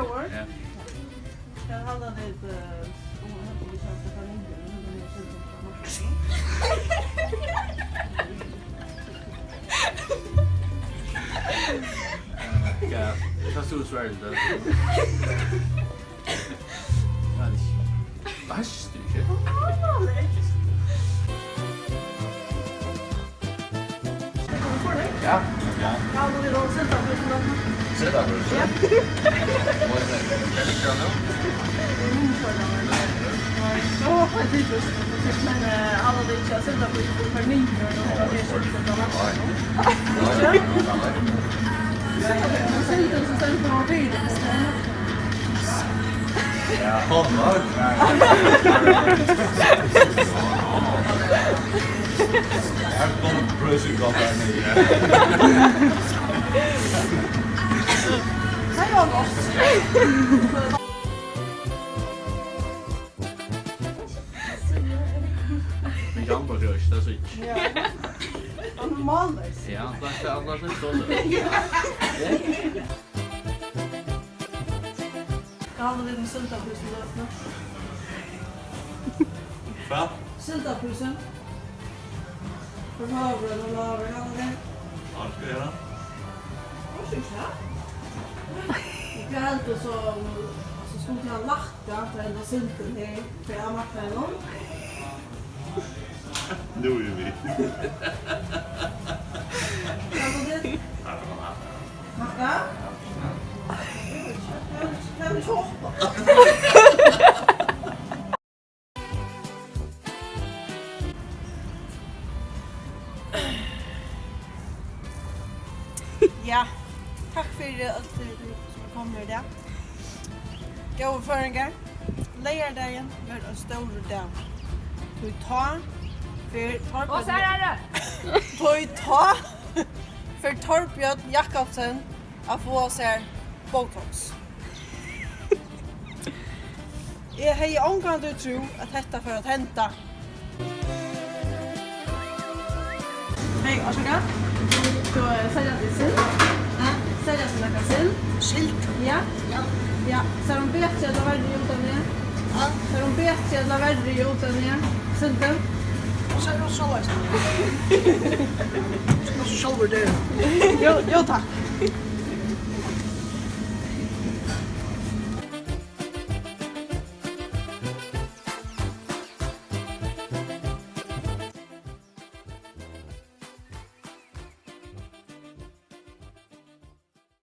Gård. Ja. Där handlar det om att vi ska ta in det. Ja, das tut es right. Was? Ja. Ja. Ja, då vill de sätta på sina. Sätta på det. Ja. Vad är det? Är det kör nu? Ja, precis. Men alla det inte sätta på för ny för de har det så sen får man vid. Ja, håller. Jag kommer pröjsa gott här nu. Hej då. Men jag bara rörs, det är så inte. Ja. Normalt. Ja, annars är det så. Jag hade lite syltapusen där öppna. Va? Syltapusen. För havren och lavren och det. Ja, det ska jag göra. Vad syns jag? Jag kan alltid så skulle jag lacka för en sylten här. För jag maknar någon. Nu är vi. Kan du det? Macka? Kan du hoppa? Ja, tack för allt som kommer i dag. Gå förringar. Lejardagen var en stor dag. Tog ta för Torbjörn. Vad säger du? Tog ta för Torbjörn Jakobsen att få sig Botox. Jag har omgående tro att detta för att hända. Hej, varsågod. Ska sälja till sill. Sälja till några sill. Skilt. Ja. Ja. Så de vet att det var värre gjort än det. Ja. Så de vet att det var värre gjort än det. Silten. Och så är det så här. Så själv det. Jo, tack.